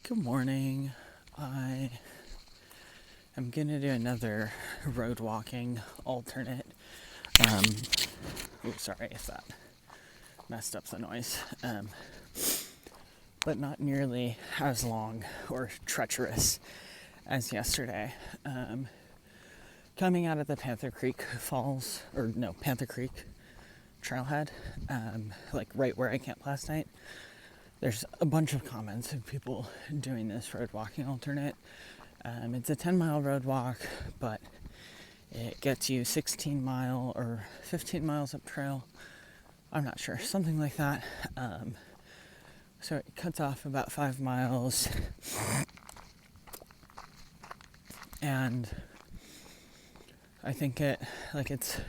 Good morning. I am going to do another road walking alternate. Sorry if that messed up the noise. But not nearly as long or treacherous as yesterday. Coming out of the Panther Creek trailhead, like right where I camped last night, there's a bunch of comments of people doing this road walking alternate. It's a 10-mile road walk, but it gets you 16 mile or 15 miles up trail. I'm not sure, something like that. So it cuts off about 5 miles. And I think it's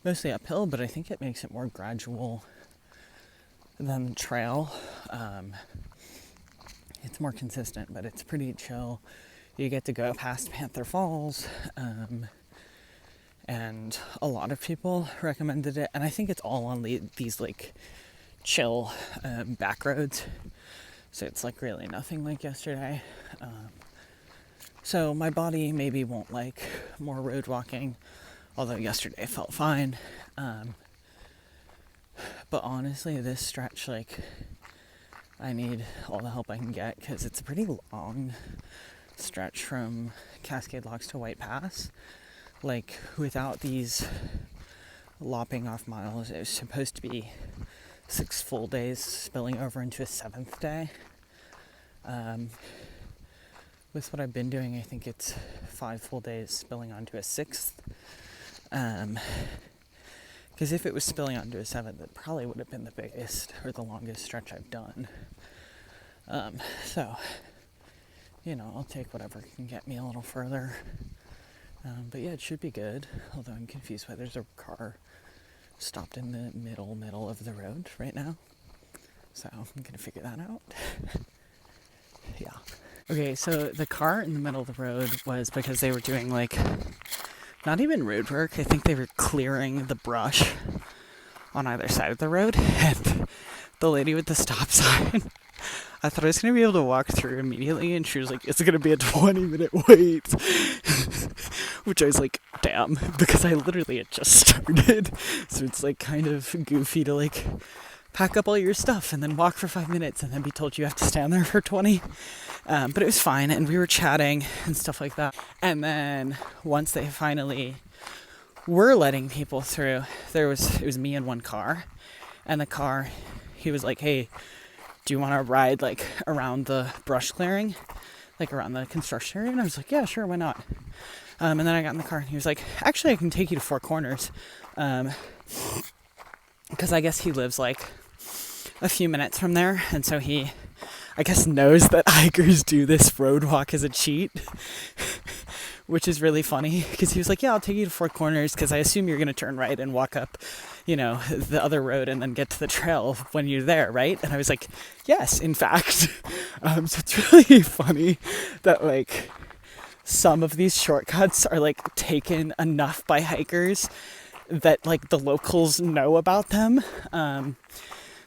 mostly uphill, but I think it makes it more gradual than the trail. It's more consistent, but it's pretty chill. You get to go past Panther Falls, and a lot of people recommended it, and I think it's all on these like chill back roads, so it's like really nothing like yesterday. So my body maybe won't like more road walking, although yesterday felt fine. But honestly, this stretch, like, I need all the help I can get, because it's a pretty long stretch from Cascade Locks to White Pass. Like, without these lopping off miles, it was supposed to be 6 full days spilling over into a 7th day. With what I've been doing, I think it's 5 full days spilling onto a 6th. Because if it was spilling onto a 7th, it probably would have been the biggest or the longest stretch I've done. So, I'll take whatever can get me a little further. But yeah, it should be good. Although I'm confused why there's a car stopped in the middle of the road right now. So I'm going to figure that out. Yeah. Okay, so the car in the middle of the road was because they were doing not even road work. I think they were clearing the brush on either side of the road. And the lady with the stop sign, I thought I was going to be able to walk through immediately. And she was like, it's going to be a 20-minute wait. Which I was like, damn. Because I literally had just started. So it's kind of goofy to pack up all your stuff and then walk for 5 minutes and then be told you have to stand there for 20. But it was fine, and we were chatting and stuff like that. And then once they finally were letting people through, it was me and one car. And the car, he was like, hey, do you want to ride around the brush clearing, around the construction area? And I was like, yeah, sure, why not? And then I got in the car and he was like, actually, I can take you to Four Corners. Because I guess he lives a few minutes from there, and so he, I guess, knows that hikers do this road walk as a cheat, which is really funny, because he was like, yeah, I'll take you to Four Corners, because I assume you're going to turn right and walk up, the other road and then get to the trail when you're there, right? And I was like, yes, in fact. So it's really funny that, some of these shortcuts are, taken enough by hikers that, the locals know about them.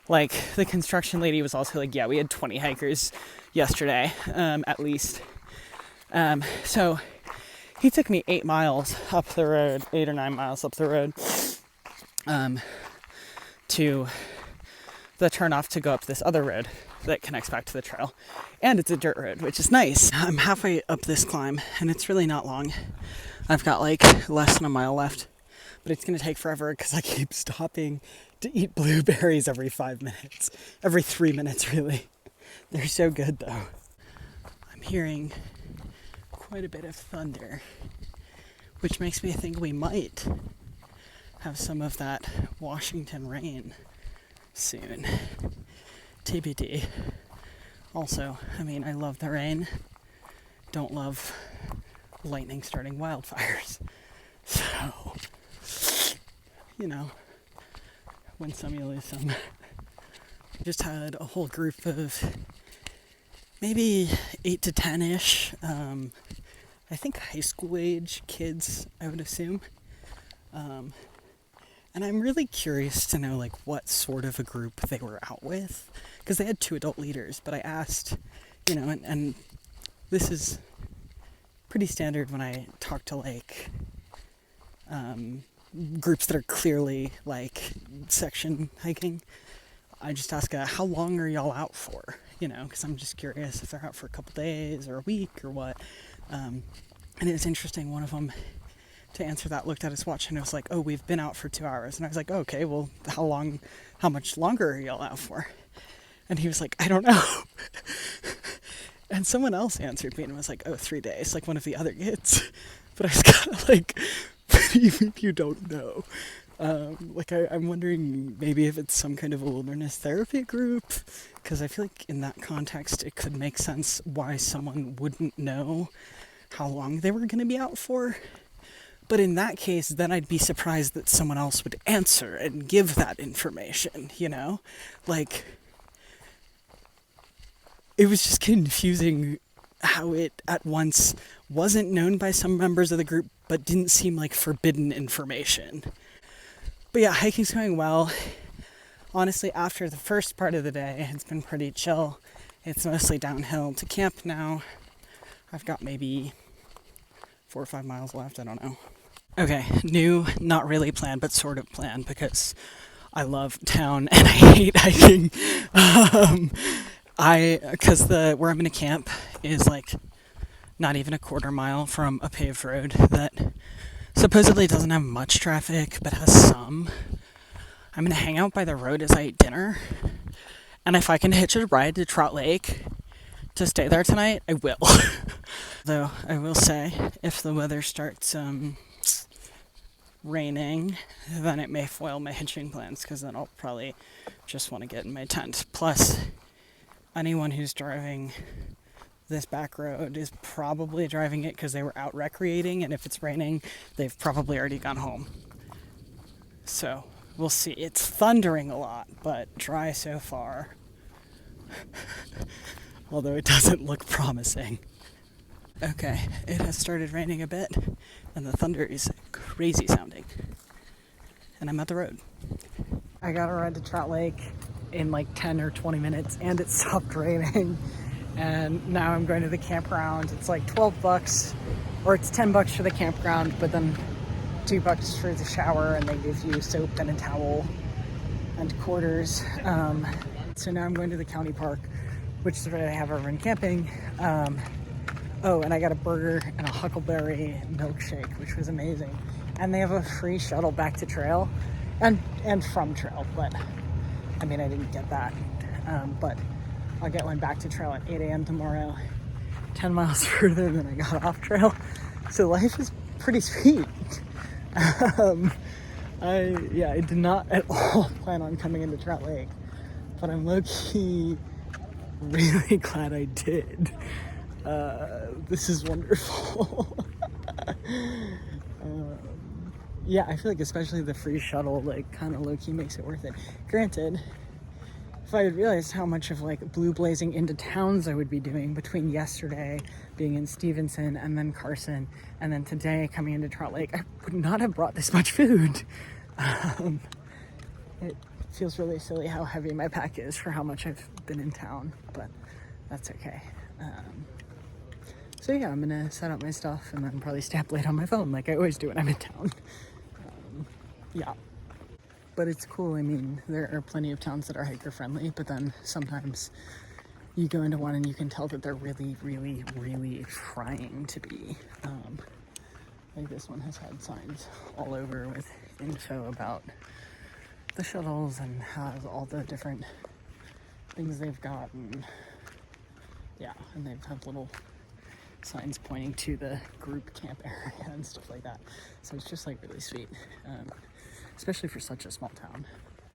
The construction lady was also yeah, we had 20 hikers yesterday, at least. So he took me 8 miles up the road, 8 or 9 miles up the road, to the turnoff to go up this other road that connects back to the trail. And it's a dirt road, which is nice. I'm halfway up this climb, and it's really not long. I've got less than a mile left, but it's going to take forever because I keep stopping to eat blueberries every 5 minutes. Every 3 minutes, really. They're so good, though. I'm hearing quite a bit of thunder, which makes me think we might have some of that Washington rain soon. TBD. Also, I love the rain. Don't love lightning starting wildfires. So, win some, you lose some. Just had a whole group of maybe 8 to 10-ish, I think high school age kids, I would assume. And I'm really curious to know, what sort of a group they were out with. Because they had 2 adult leaders, but I asked, and this is pretty standard when I talk to like groups that are clearly like section hiking. I just ask, how long are y'all out for? Because I'm just curious if they're out for a couple days or a week or what. And it was interesting, one of them, to answer that, looked at his watch and it was like, oh, we've been out for 2 hours. And I was like, oh, okay, well, how much longer are y'all out for? And he was like, I don't know. And someone else answered me and was like, oh, 3 days, like one of the other kids. But I was kind of like, even if you don't know. I'm wondering maybe if it's some kind of a wilderness therapy group, because I feel like in that context it could make sense why someone wouldn't know how long they were going to be out for. But in that case, then I'd be surprised that someone else would answer and give that information, Like, it was just confusing how it at once wasn't known by some members of the group, but didn't seem like forbidden information. But yeah, hiking's going well. Honestly, after the first part of the day, it's been pretty chill. It's mostly downhill to camp now. I've got maybe 4 or 5 miles left, I don't know. Okay, new, not really planned, but sort of planned, because I love town and I hate hiking. Because where I'm gonna camp is like not even a quarter mile from a paved road that supposedly doesn't have much traffic, but has some. I'm gonna hang out by the road as I eat dinner, and if I can hitch a ride to Trout Lake to stay there tonight, I will. Though I will say, if the weather starts raining, then it may foil my hitching plans, because then I'll probably just want to get in my tent. Plus, anyone who's driving this back road is probably driving it because they were out recreating, and if it's raining, they've probably already gone home. So, we'll see. It's thundering a lot, but dry so far. Although it doesn't look promising. Okay, it has started raining a bit, and the thunder is crazy sounding. And I'm at the road. I got a ride to Trout Lake in like 10 or 20 minutes, and it stopped raining. And now I'm going to the campground. It's like $12, or it's $10 for the campground, but then $2 for the shower, and they give you soap and a towel and quarters. So now I'm going to the county park, which is where I have everyone camping. And I got a burger and a huckleberry milkshake, which was amazing. And they have a free shuttle back to trail and from trail, but I mean, I didn't get that. But I'll get one back to trail at 8 a.m. tomorrow, 10 miles further than I got off trail. So life is pretty sweet. I did not at all plan on coming into Trout Lake, but I'm low-key really glad I did. This is wonderful. I feel like especially the free shuttle, like, kind of low-key makes it worth it. Granted, if I had realized how much of, like, blue blazing into towns I would be doing between yesterday being in Stevenson and then Carson and then today coming into Trout Lake, I would not have brought this much food. It feels really silly how heavy my pack is for how much I've been in town, but that's okay. So yeah, I'm gonna set up my stuff and then probably stay up late on my phone like I always do when I'm in town. But it's cool. I mean, there are plenty of towns that are hiker friendly, but then sometimes you go into one and you can tell that they're really, really, really trying to be. Like this one has had signs all over with info about the shuttles and has all the different things they've got, and they've had little signs pointing to the group camp area and stuff like that. So it's just like really sweet, especially for such a small town.